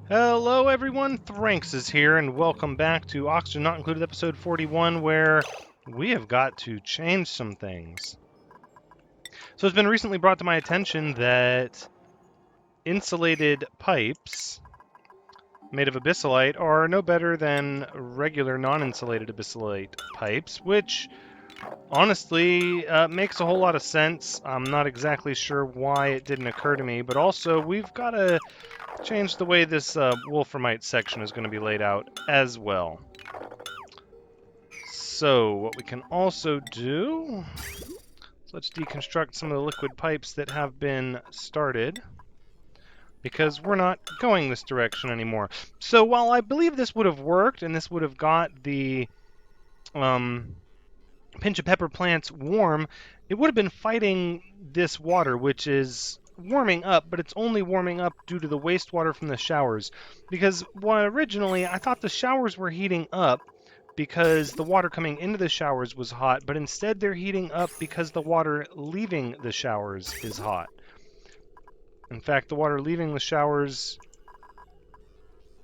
Hello everyone, Thranxes here, and welcome back to Oxygen Not Included episode 41, where we have got to change some things. So it's been recently brought to my attention that insulated pipes made of abyssalite are no better than regular non-insulated abyssalite pipes, which honestly makes a whole lot of sense. I'm not exactly sure why it didn't occur to me, but also we've got to change the way this wolframite section is going to be laid out as well. So what we can also do, let's deconstruct some of the liquid pipes that have been started, because we're not going this direction anymore. So while I believe this would have worked, and this would have got the pinch of pepper plants warm, it would have been fighting this water, which is warming up, but it's only warming up due to the wastewater from the showers. Because originally I thought the showers were heating up because the water coming into the showers was hot, but instead they're heating up because the water leaving the showers is hot. In fact, the water leaving the showers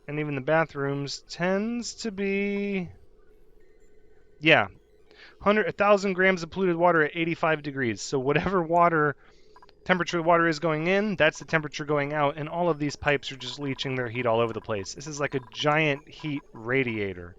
and even the bathrooms tends to be, yeah, 1,000 grams of polluted water at 85 degrees. So whatever temperature the water is going in, that's the temperature going out, and all of these pipes are just leaching their heat all over the place. This is like a giant heat radiator.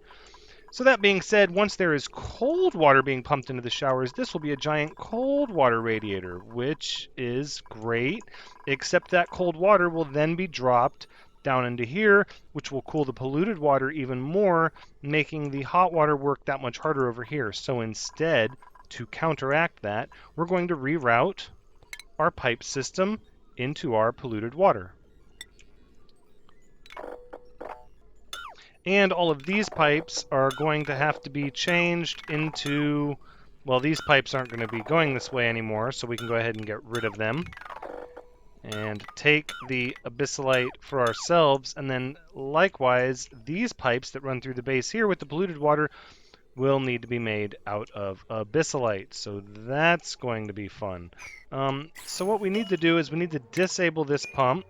So that being said, once there is cold water being pumped into the showers, this will be a giant cold water radiator, which is great, except that cold water will then be dropped down into here, which will cool the polluted water even more, making the hot water work that much harder over here. So instead, to counteract that, we're going to reroute our pipe system into our polluted water. And all of these pipes are going to have to be changed into, well, these pipes aren't going to be going this way anymore, so we can go ahead and get rid of them. And take the abyssalite for ourselves, and then likewise, these pipes that run through the base here with the polluted water will need to be made out of abyssalite. So that's going to be fun. So what we need to do is we need to disable this pump.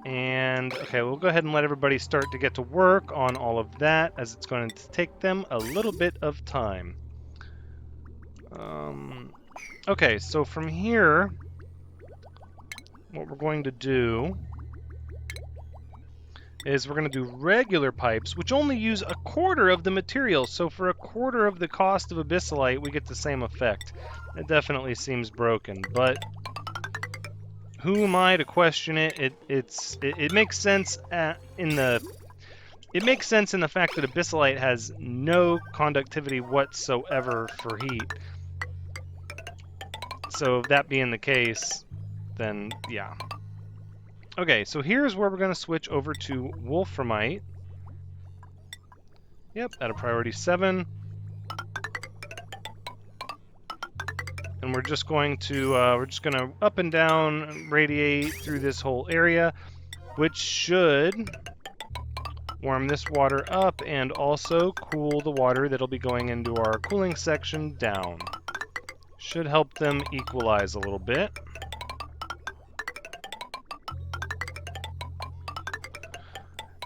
And, okay, we'll go ahead and let everybody start to get to work on all of that, as it's going to take them a little bit of time. Okay, so from here, what we're going to do is we're going to do regular pipes, which only use a quarter of the material. So for a quarter of the cost of abyssalite, we get the same effect. It definitely seems broken, but who am I to question it? It makes sense in the fact that abyssalite has no conductivity whatsoever for heat. So that being the case, then yeah. Okay, so here's where we're going to switch over to wolframite. Yep, at a priority 7. And we're just going to up and down radiate through this whole area, which should warm this water up and also cool the water that'll be going into our cooling section down. Should help them equalize a little bit.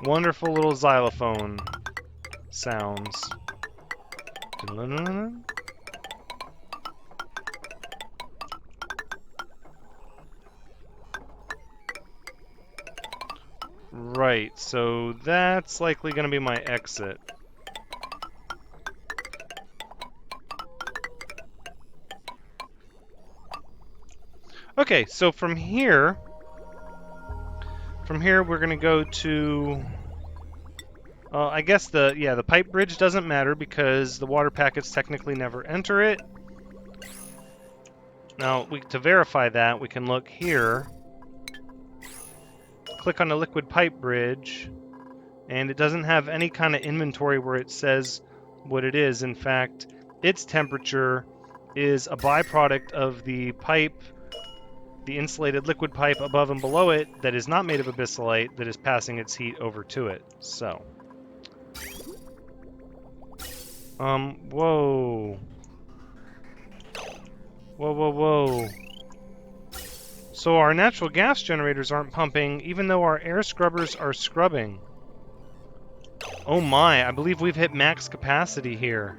Wonderful little xylophone sounds. Right, so that's likely going to be my exit. Okay, so from here we're going to go to, I guess the pipe bridge doesn't matter because the water packets technically never enter it. Now, to verify that, we can look here. Click on the liquid pipe bridge, and it doesn't have any kind of inventory where it says what it is. In fact, its temperature is a byproduct of the pipe, the insulated liquid pipe above and below it that is not made of abyssalite that is passing its heat over to it. So, whoa. Whoa, whoa, whoa. So our natural gas generators aren't pumping, even though our air scrubbers are scrubbing. Oh my, I believe we've hit max capacity here.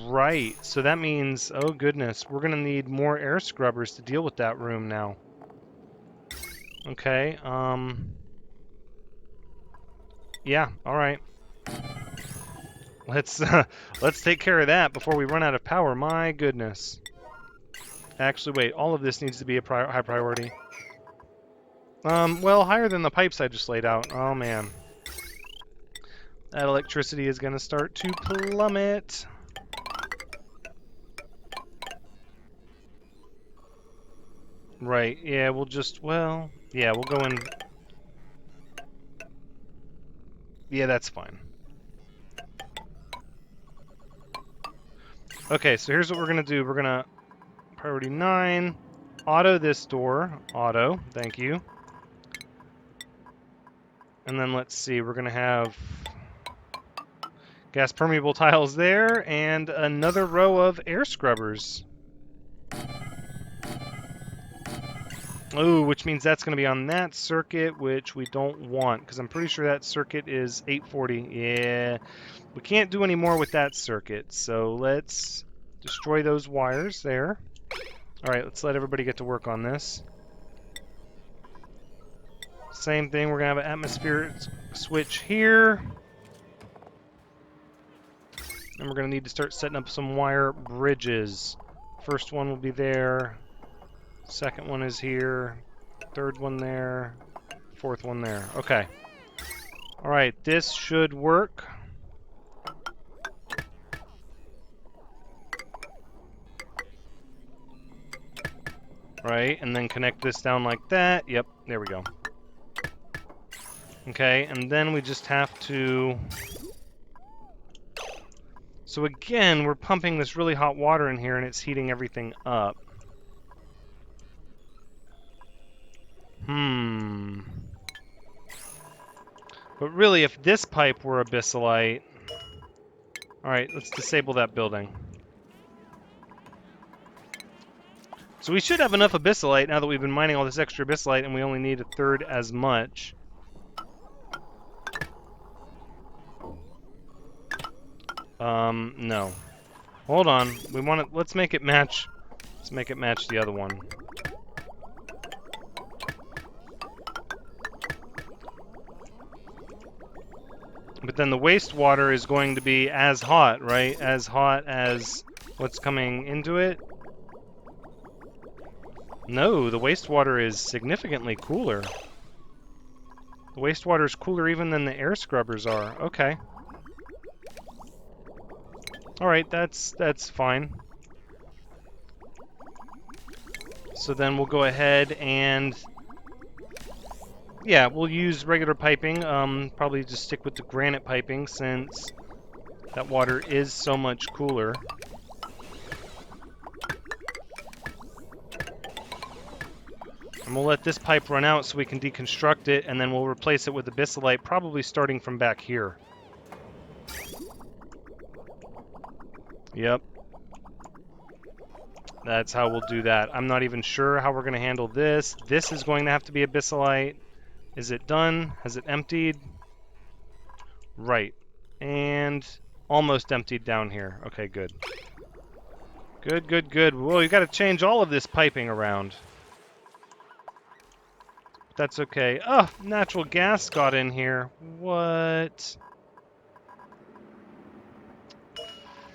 Right. So that means, oh goodness, we're gonna need more air scrubbers to deal with that room now. Okay, yeah, alright. Let's take care of that before we run out of power. My goodness. Actually, wait, all of this needs to be a high priority. Well, higher than the pipes I just laid out. Oh, man. That electricity is going to start to plummet. Right, yeah, we'll just, well, yeah, we'll go in. Yeah, that's fine. Okay, so here's what we're going to do. We're going to, priority 9, auto this door. Auto, thank you. And then let's see, we're going to have gas permeable tiles there, and another row of air scrubbers. Ooh, which means that's going to be on that circuit, which we don't want, because I'm pretty sure that circuit is 840. Yeah, we can't do any more with that circuit, so let's destroy those wires there. Alright, let's let everybody get to work on this. Same thing, we're going to have an atmospheric switch here. And we're going to need to start setting up some wire bridges. First one will be there. Second one is here. Third one there. Fourth one there. Okay. Alright, this should work. Right, and then connect this down like that. Yep, there we go. Okay, and then we just have to... So again, we're pumping this really hot water in here and it's heating everything up. But really, if this pipe were abyssalite... Alright, let's disable that building. So we should have enough abyssalite now that we've been mining all this extra abyssalite and we only need a third as much. No. Hold on. We want to... Let's make it match... Let's make it match the other one. But then the wastewater is going to be as hot, right? As hot as what's coming into it? No, the wastewater is significantly cooler. The wastewater is cooler even than the air scrubbers are. Okay. Alright, that's fine. So then we'll go ahead and... Yeah, we'll use regular piping. Probably just stick with the granite piping since that water is so much cooler. And we'll let this pipe run out so we can deconstruct it, and then we'll replace it with abyssalite, probably starting from back here. Yep. That's how we'll do that. I'm not even sure how we're going to handle this. This is going to have to be abyssalite. Is it done? Has it emptied? Right. And almost emptied down here. Okay, good. Good, good, good. Whoa, you got to change all of this piping around. That's okay. Oh, natural gas got in here. What?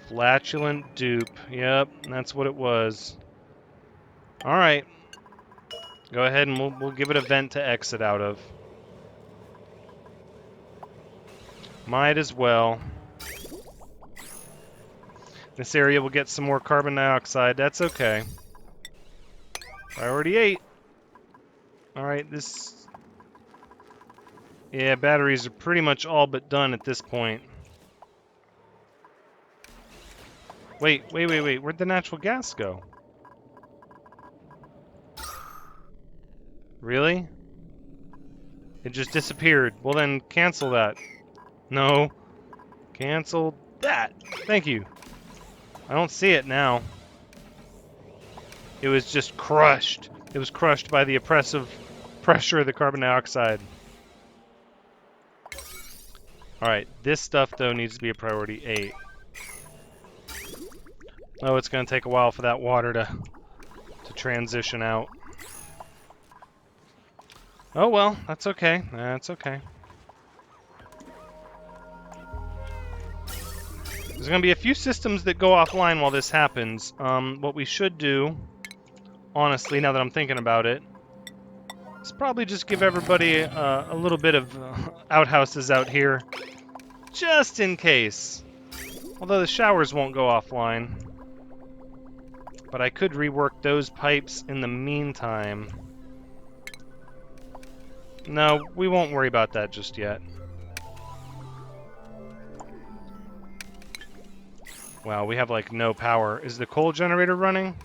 Flatulent dupe. Yep, that's what it was. Alright. Go ahead and we'll give it a vent to exit out of. Might as well. This area will get some more carbon dioxide. That's okay. Priority 8. Alright, this... Yeah, batteries are pretty much all but done at this point. Wait. Where'd the natural gas go? Really? It just disappeared. Well then, cancel that. No. Cancel that. Thank you. I don't see it now. It was just crushed. It was crushed by the oppressive pressure of the carbon dioxide. Alright, this stuff, though, needs to be a priority 8. Oh, it's going to take a while for that water to transition out. Oh, well, that's okay. That's okay. There's going to be a few systems that go offline while this happens. What we should do, honestly, now that I'm thinking about it, is probably just give everybody a little bit of outhouses out here, just in case. Although the showers won't go offline. But I could rework those pipes in the meantime. No, we won't worry about that just yet. Wow, we have like no power. Is the coal generator running?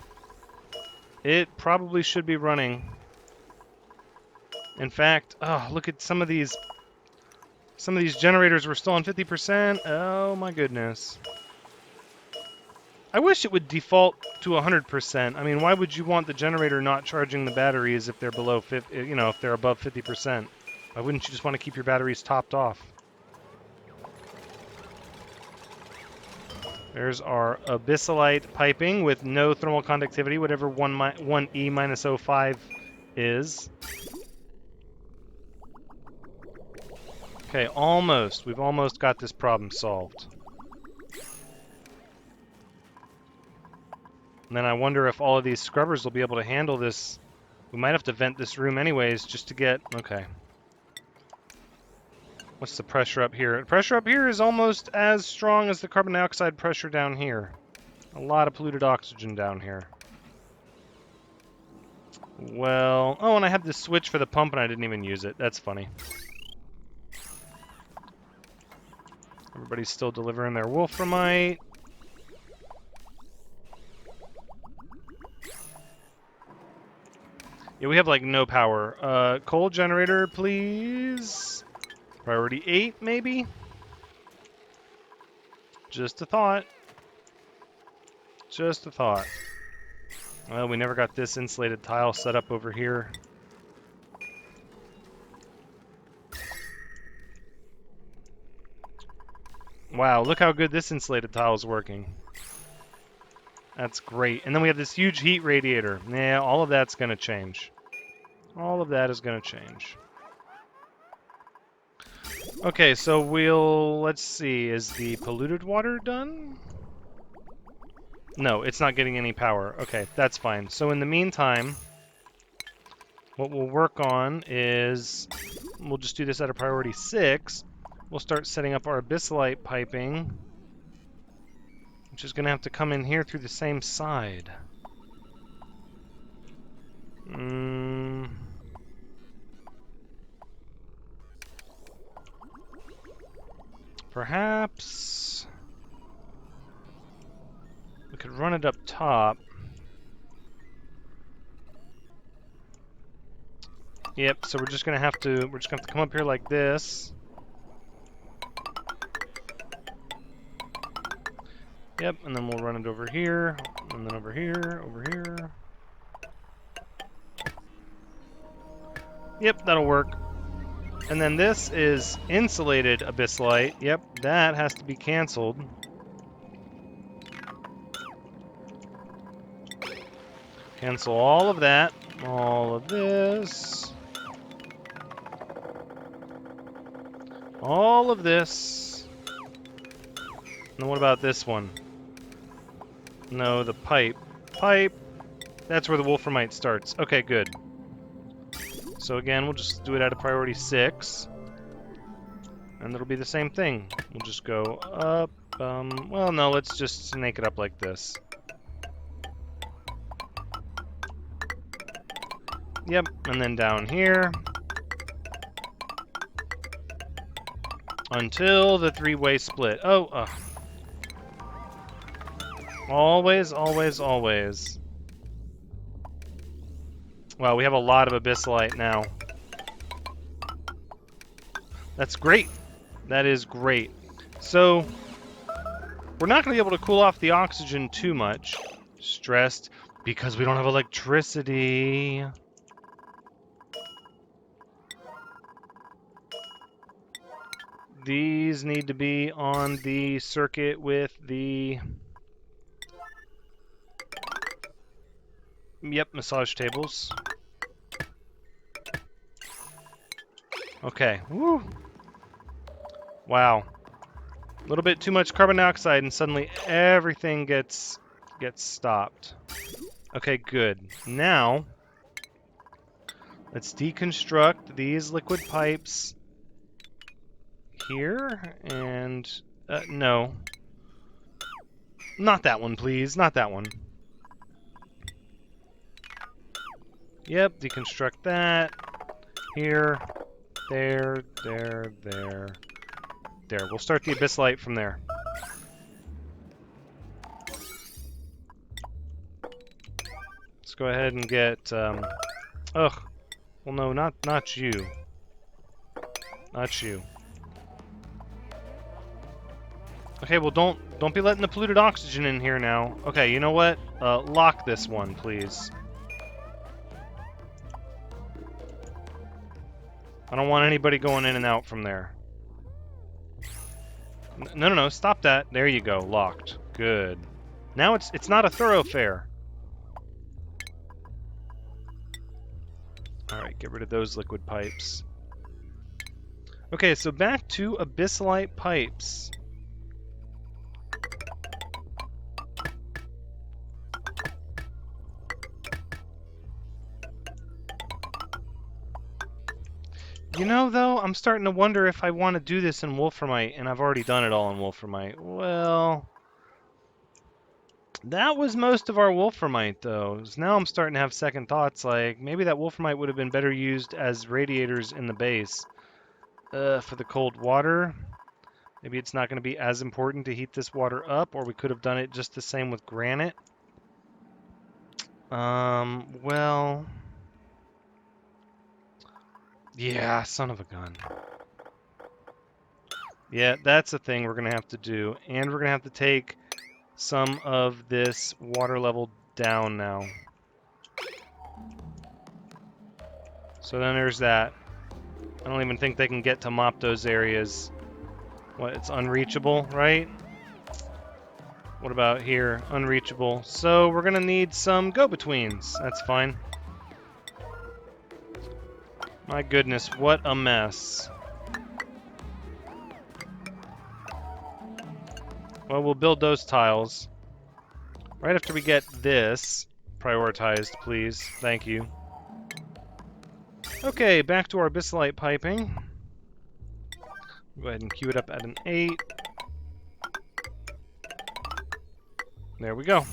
It probably should be running. In fact, oh, look at some of these. Some of these generators were still on 50%. Oh my goodness. I wish it would default to 100%. I mean, why would you want the generator not charging the batteries if they're below 50, you know, if they're above 50%? Why wouldn't you just want to keep your batteries topped off? There's our abyssalite piping with no thermal conductivity, whatever 1E minus 05 is. Okay, almost. We've almost got this problem solved. And then I wonder if all of these scrubbers will be able to handle this. We might have to vent this room anyways just to get... Okay. What's the pressure up here? The pressure up here is almost as strong as the carbon dioxide pressure down here. A lot of polluted oxygen down here. Well... Oh, and I have this switch for the pump and I didn't even use it. That's funny. Everybody's still delivering their wolframite. Yeah, we have like no power. Coal generator, please. Priority 8, maybe? Just a thought. Just a thought. Well, we never got this insulated tile set up over here. Wow, look how good this insulated tile is working. That's great. And then we have this huge heat radiator. Yeah, all of that's going to change. All of that is going to change. Okay, so let's see, is the polluted water done? No, it's not getting any power. Okay, that's fine. So in the meantime, what we'll work on is, we'll just do this at a priority 6. We'll start setting up our abyssalite piping, which is going to have to come in here through the same side. Perhaps we could run it up top. Yep, so we're just gonna have to come up here like this. Yep, and then we'll run it over here, and then over here, over here. Yep, that'll work. And then this is insulated abyssalite. Yep, that has to be canceled. Cancel all of that. All of this. All of this. And what about this one? No, the pipe. Pipe. That's where the wolframite starts. Okay, good. So again, we'll just do it at a priority 6. And it'll be the same thing. We'll just go up. Well, no, let's just snake it up like this. Yep, and then down here. Until the 3-way split. Oh, always, always, always. Wow, we have a lot of abyssalite now. That's great. That is great. So, we're not going to be able to cool off the oxygen too much. Stressed. Because we don't have electricity. These need to be on the circuit with the... Yep, massage tables. Okay. Woo. Wow. A little bit too much carbon dioxide and suddenly everything gets stopped. Okay, good. Now, let's deconstruct these liquid pipes here and... no. Not that one, please. Not that one. Yep, deconstruct that. Here. There. There. We'll start the abyssalite from there. Let's go ahead and get... ugh. Well, no, not you. Not you. Okay, well, don't be letting the polluted oxygen in here now. Okay, you know what? Lock this one, please. I don't want anybody going in and out from there. No, stop that. There you go, locked. Good. Now it's not a thoroughfare. Alright, get rid of those liquid pipes. Okay, so back to abyssalite pipes. You know, though, I'm starting to wonder if I want to do this in wolframite, and I've already done it all in wolframite. Well, that was most of our wolframite, though. So now I'm starting to have second thoughts, like, maybe that wolframite would have been better used as radiators in the base. For the cold water, maybe it's not going to be as important to heat this water up, or we could have done it just the same with granite. Well... Yeah, son of a gun. Yeah, that's a thing we're going to have to do. And we're going to have to take some of this water level down now. So then there's that. I don't even think they can get to mop those areas. What, it's unreachable, right? What about here? Unreachable. So we're going to need some go-betweens. That's fine. My goodness, what a mess. Well, we'll build those tiles. Right after we get this prioritized, please. Thank you. Okay, back to our abyssalite piping. Go ahead and queue it up at an 8. There we go.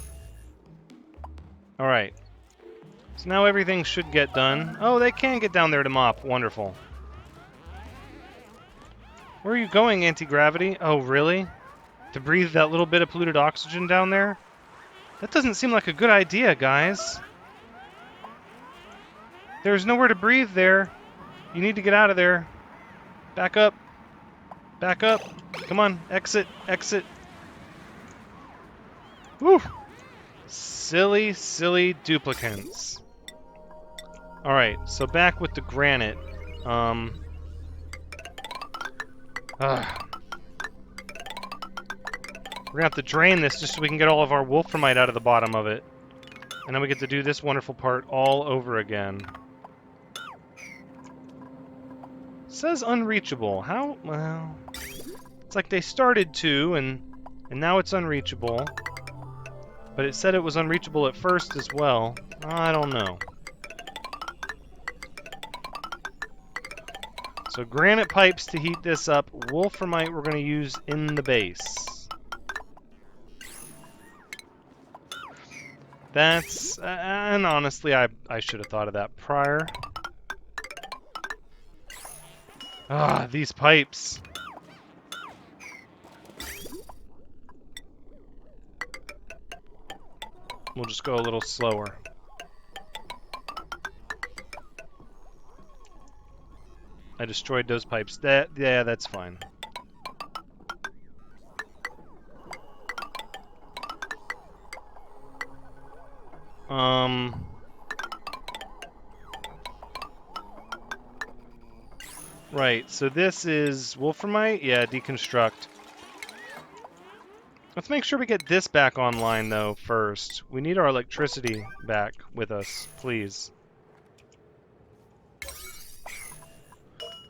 Alright. So now everything should get done. Oh, they can get down there to mop. Wonderful. Where are you going, anti-gravity? Oh, really? To breathe that little bit of polluted oxygen down there? That doesn't seem like a good idea, guys. There's nowhere to breathe there. You need to get out of there. Back up. Back up. Come on. Exit. Exit. Whew. Silly, silly duplicants. Alright, so back with the granite. We're gonna have to drain this just so we can get all of our wolframite out of the bottom of it. And then we get to do this wonderful part all over again. It says unreachable. How? Well... It's like they started to, and now it's unreachable. But it said it was unreachable at first as well. I don't know. So granite pipes to heat this up. Wolframite we're going to use in the base. That's... and honestly, I should have thought of that prior. Ah, these pipes. We'll just go a little slower. I destroyed those pipes. Yeah, that's fine. Right, so this is wolframite? Yeah, deconstruct. Let's make sure we get this back online, though, first. We need our electricity back with us, please.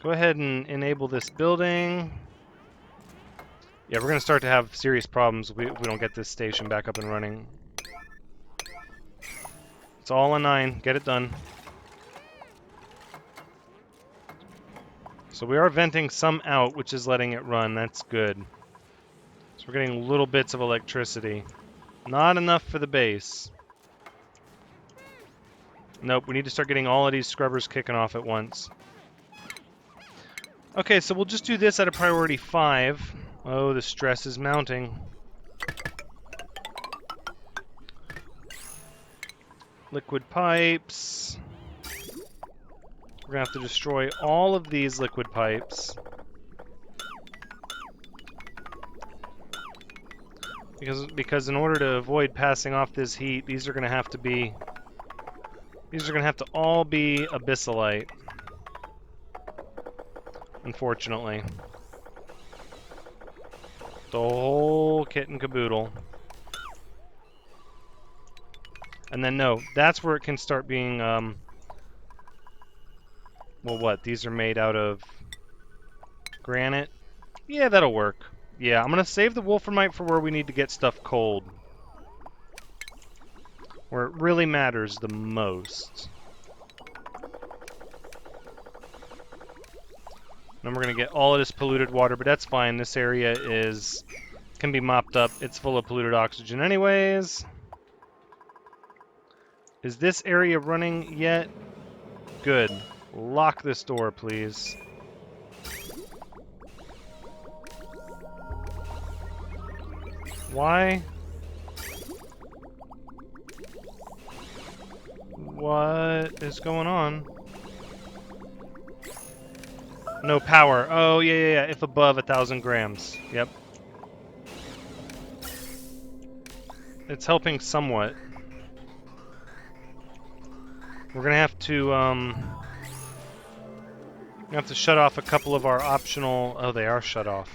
Go ahead and enable this building. Yeah, we're going to start to have serious problems if we don't get this station back up and running. It's all a 9. Get it done. So we are venting some out, which is letting it run. That's good. So we're getting little bits of electricity. Not enough for the base. Nope, we need to start getting all of these scrubbers kicking off at once. Okay, so we'll just do this at a priority 5. Oh, the stress is mounting. Liquid pipes. We're going to have to destroy all of these liquid pipes. Because in order to avoid passing off this heat, these are going to have to all be abyssalite. Unfortunately. The whole kit and caboodle. And then no, that's where it can start being well, what? These are made out of granite? Yeah, that'll work. Yeah, I'm going to save the wolframite for where we need to get stuff cold. Where it really matters the most. Then we're going to get all of this polluted water, but that's fine. This area can be mopped up. It's full of polluted oxygen anyways. Is this area running yet? Good. Lock this door, please. Why? What is going on? No power. Oh, yeah. If above 1,000 grams. Yep. It's helping somewhat. We're gonna have to shut off a couple of our optional. Oh, they are shut off.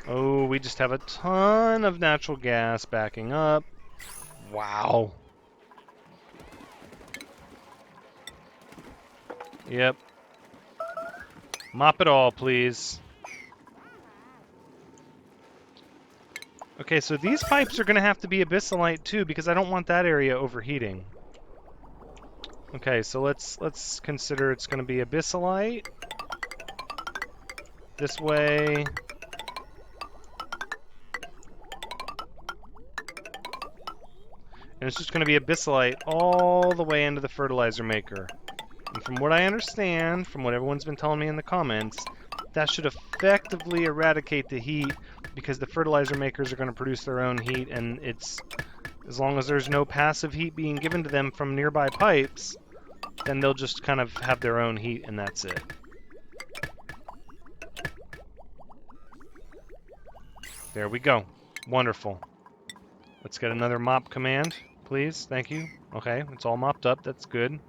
Oh, we just have a ton of natural gas backing up. Wow. Yep. Mop it all, please. Okay, so these pipes are going to have to be abyssalite too, because I don't want that area overheating. Okay, so let's consider it's going to be abyssalite. This way. And it's just going to be abyssalite all the way into the fertilizer maker. And from what I understand, from what everyone's been telling me in the comments, that should effectively eradicate the heat because the fertilizer makers are going to produce their own heat, and it's as long as there's no passive heat being given to them from nearby pipes, then they'll just kind of have their own heat, and that's it. There we go. Wonderful. Let's get another mop command, please. Thank you. Okay, it's all mopped up. That's good.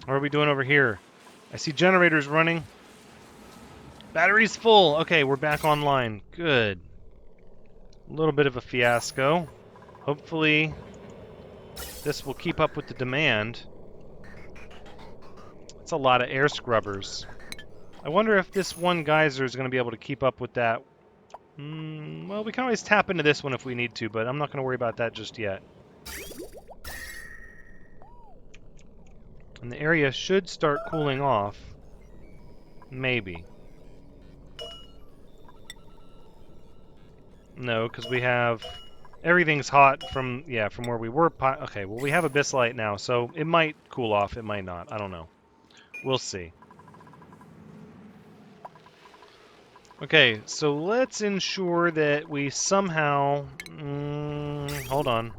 What are we doing over here? I see generators running. Battery's full. Okay, we're back online. Good. A little bit of a fiasco. Hopefully, this will keep up with the demand. It's a lot of air scrubbers. I wonder if this one geyser is going to be able to keep up with that. Well, we can always tap into this one if we need to, but I'm not going to worry about that just yet. And the area should start cooling off. Maybe. No, because we have... Everything's hot from where we were. Okay, well, we have abyssalite now, so it might cool off. It might not. I don't know. We'll see. Okay, so let's ensure that we somehow... hold on.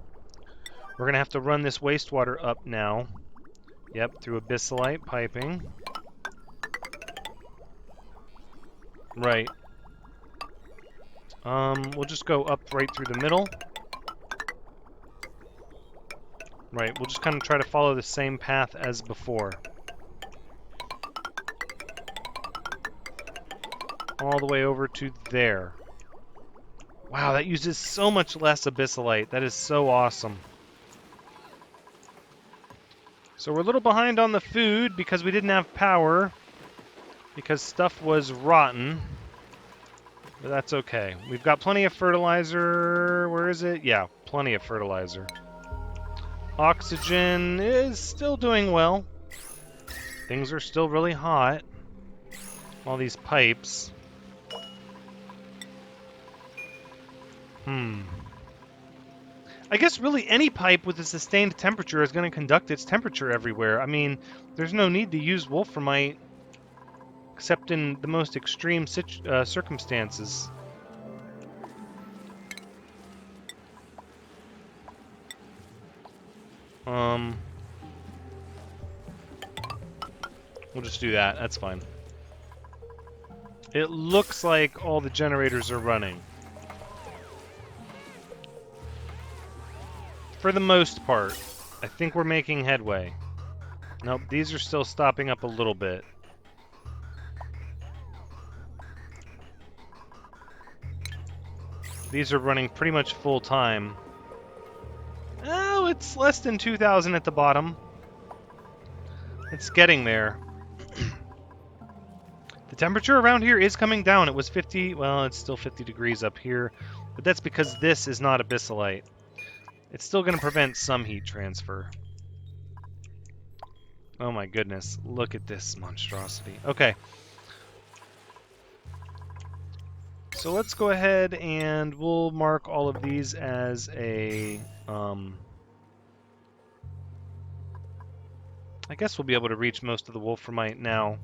We're going to have to run this wastewater up now. Yep, through abyssalite piping. Right. We'll just go up right through the middle. Right, we'll just kind of try to follow the same path as before. All the way over to there. Wow, that uses so much less abyssalite. That is so awesome. So we're a little behind on the food because we didn't have power. Because stuff was rotten. But that's okay. We've got plenty of fertilizer. Where is it? Yeah, plenty of fertilizer. Oxygen is still doing well. Things are still really hot. All these pipes. I guess really any pipe with a sustained temperature is going to conduct its temperature everywhere. I mean, there's no need to use wolframite except in the most extreme circumstances. We'll just do that. That's fine. It looks like all the generators are running. For the most part. I think we're making headway. Nope, these are still stopping up a little bit. These are running pretty much full time. Oh, it's less than 2,000 at the bottom. It's getting there. The temperature around here is coming down. It was 50, well, it's still 50 degrees up here, but that's because this is not abyssalite. It's still going to prevent some heat transfer. Oh my goodness, look at this monstrosity. Okay. So let's go ahead and we'll mark all of these as a... I guess we'll be able to reach most of the wolframite now.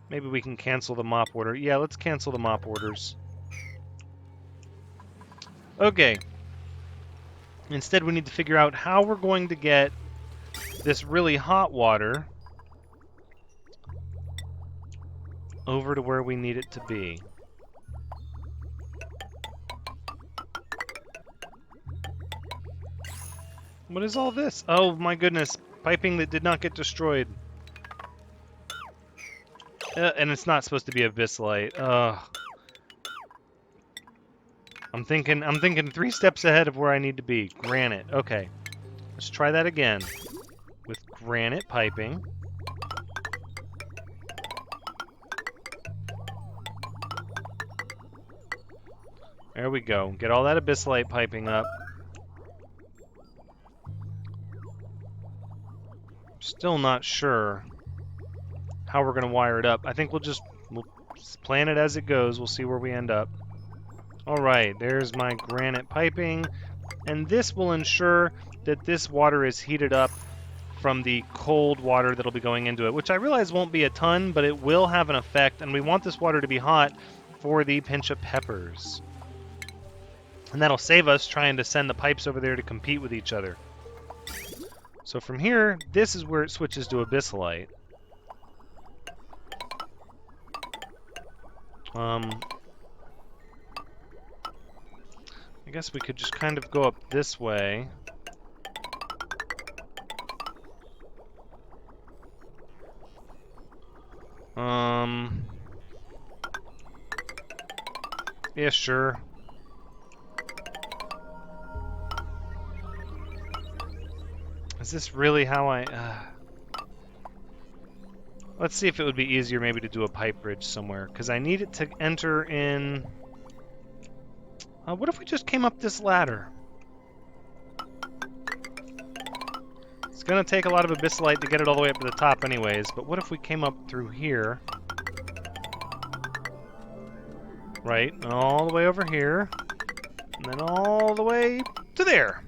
Maybe we can cancel the mop order. Yeah, let's cancel the mop orders. Okay. Instead, we need to figure out how we're going to get this really hot water over to where we need it to be. What is all this? Oh my goodness. Piping that did not get destroyed. And it's not supposed to be abyssalite. Ugh. I'm thinking 3 steps ahead of where I need to be. Granite. Okay. Let's try that again. With granite piping. There we go. Get all that abyssalite piping up. Still not sure how we're going to wire it up. I think we'll plan it as it goes. We'll see where we end up. Alright, there's my granite piping. And this will ensure that this water is heated up from the cold water that'll be going into it, which I realize won't be a ton, but it will have an effect, and we want this water to be hot for the pinch of peppers. And that'll save us trying to send the pipes over there to compete with each other. So from here, this is where it switches to abyssalite. I guess we could just kind of go up this way. Yeah, sure. Is this really how I... Let's see if it would be easier maybe to do a pipe bridge somewhere, because I need it to enter in... what if we just came up this ladder? It's going to take a lot of abyssalite to get it all the way up to the top anyways, but what if we came up through here? Right, all the way over here, and then all the way to there.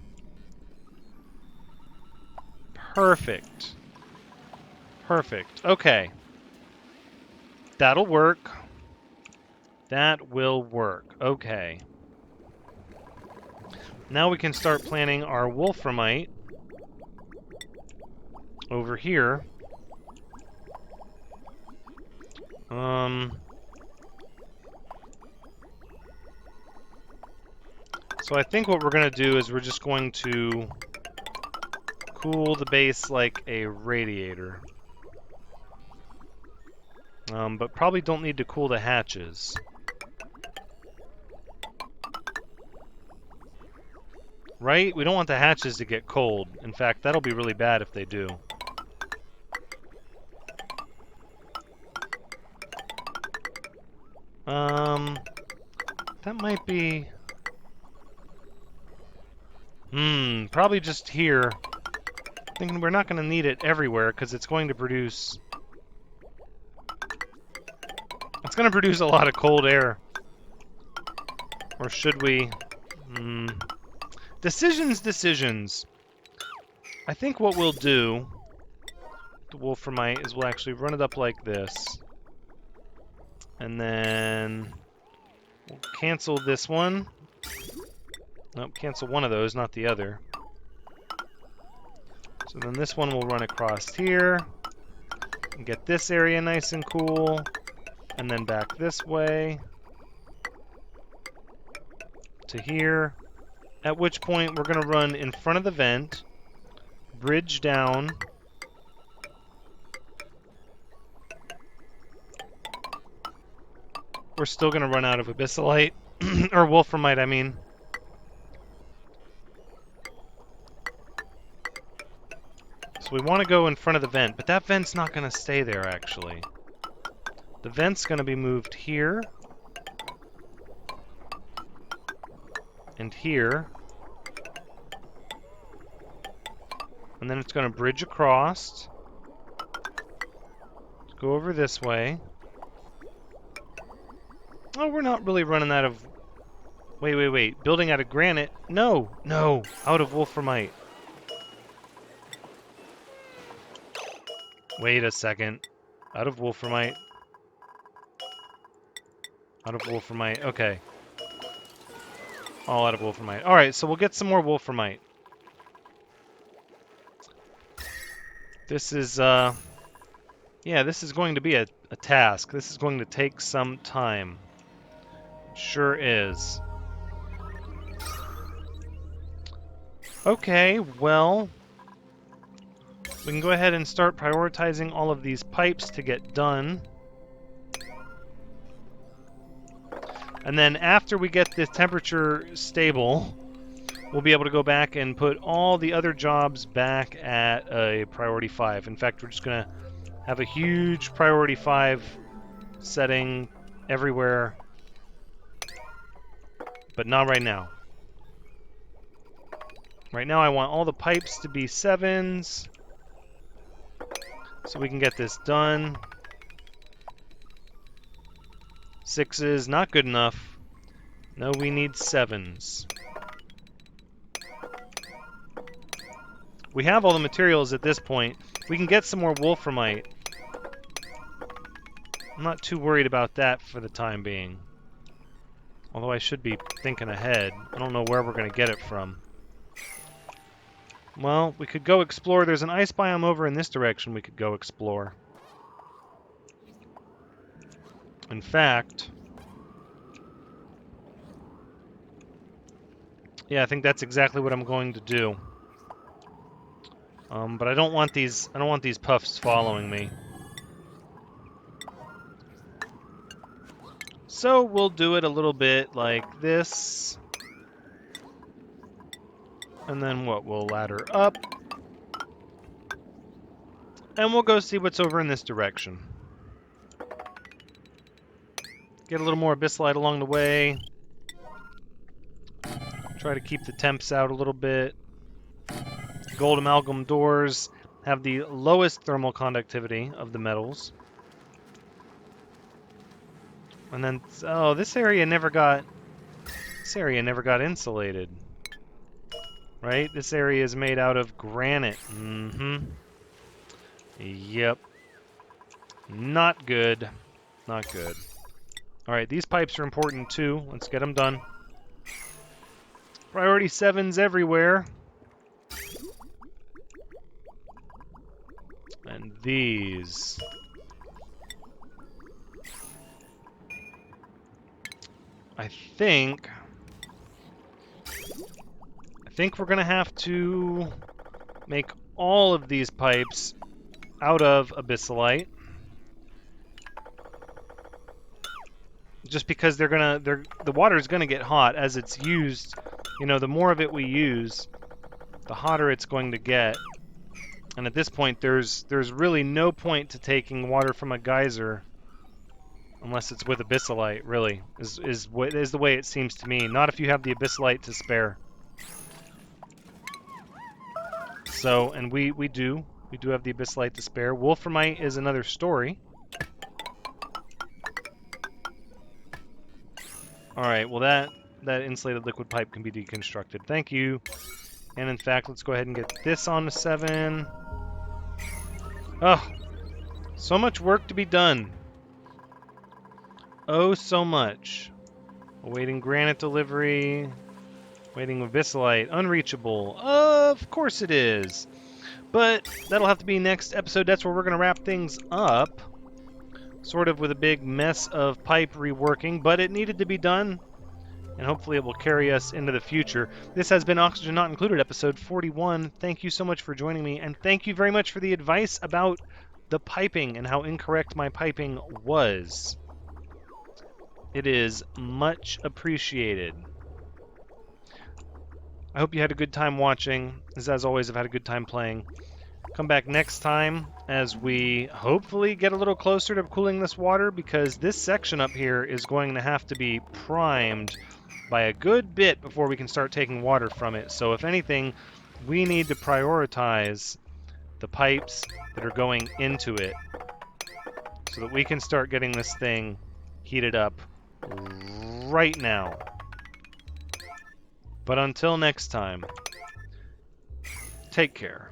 Perfect. Perfect. Okay. That'll work. That will work. Okay. Now we can start planning our wolframite over here. So I think what we're going to do is we're just going to cool the base like a radiator. But probably don't need to cool the hatches. Right? We don't want the hatches to get cold. In fact, that'll be really bad if they do. That might be... probably just here. Thinking we're not going to need it everywhere because it's going to produce... It's going to produce a lot of cold air. Or should we... Decisions. I think what we'll do, the wolframite, is we'll actually run it up like this. And then we'll cancel this one. Nope, cancel one of those, not the other. So then this one will run across here. And get this area nice and cool. And then back this way. To here. At which point we're going to run in front of the vent. Bridge down. We're still going to run out of abyssalite. Or wolframite, I mean. So we want to go in front of the vent, but that vent's not going to stay there, actually. The vent's going to be moved here. And here. And then it's going to bridge across. Go over this way. Oh, we're not really running out of... Wait. Building out of granite? No. Out of wolframite. Wait a second. Out of wolframite. Okay. All out of wolframite. Alright, so we'll get some more wolframite. This is, yeah, this is going to be a task. This is going to take some time. Sure is. Okay, well, we can go ahead and start prioritizing all of these pipes to get done. And then after we get this temperature stable, we'll be able to go back and put all the other jobs back at a priority 5. In fact, we're just going to have a huge priority 5 setting everywhere, but not right now. Right now I want all the pipes to be 7s so we can get this done. 6s, not good enough. No, we need 7s. We have all the materials at this point. We can get some more wolframite. I'm not too worried about that for the time being. Although I should be thinking ahead. I don't know where we're going to get it from. Well, we could go explore. There's an ice biome over in this direction we could go explore. In fact... yeah, I think that's exactly what I'm going to do. But I don't want these puffs following me. So we'll do it a little bit like this. And then what? We'll ladder up. And we'll go see what's over in this direction. Get a little more abyssalite along the way. Try to keep the temps out a little bit. Gold amalgam doors have the lowest thermal conductivity of the metals. And then, oh, this area never got insulated. Right? This area is made out of granite. Yep. Not good. Not good. Alright, these pipes are important too. Let's get them done. Priority 7s everywhere. And these. I think we're gonna have to make all of these pipes out of abyssalite. Just because the water is gonna get hot as it's used. You know, the more of it we use, the hotter it's going to get. And at this point, there's really no point to taking water from a geyser unless it's with abyssalite. Really, is the way it seems to me. Not if you have the abyssalite to spare. So, and we do have the abyssalite to spare. Wolframite is another story. All right, well that insulated liquid pipe can be deconstructed. Thank you. And in fact, let's go ahead and get this on to 7. Oh, so much work to be done. Oh, so much. Awaiting granite delivery. Waiting abyssalite. Unreachable. Of course it is. But that'll have to be next episode. That's where we're going to wrap things up. Sort of with a big mess of pipe reworking, but it needed to be done. And hopefully it will carry us into the future. This has been Oxygen Not Included, episode 41. Thank you so much for joining me, and thank you very much for the advice about the piping and how incorrect my piping was. It is much appreciated. I hope you had a good time watching. As always, I've had a good time playing. Come back next time as we hopefully get a little closer to cooling this water, because this section up here is going to have to be primed by a good bit before we can start taking water from it. So if anything, we need to prioritize the pipes that are going into it so that we can start getting this thing heated up right now. But until next time, take care.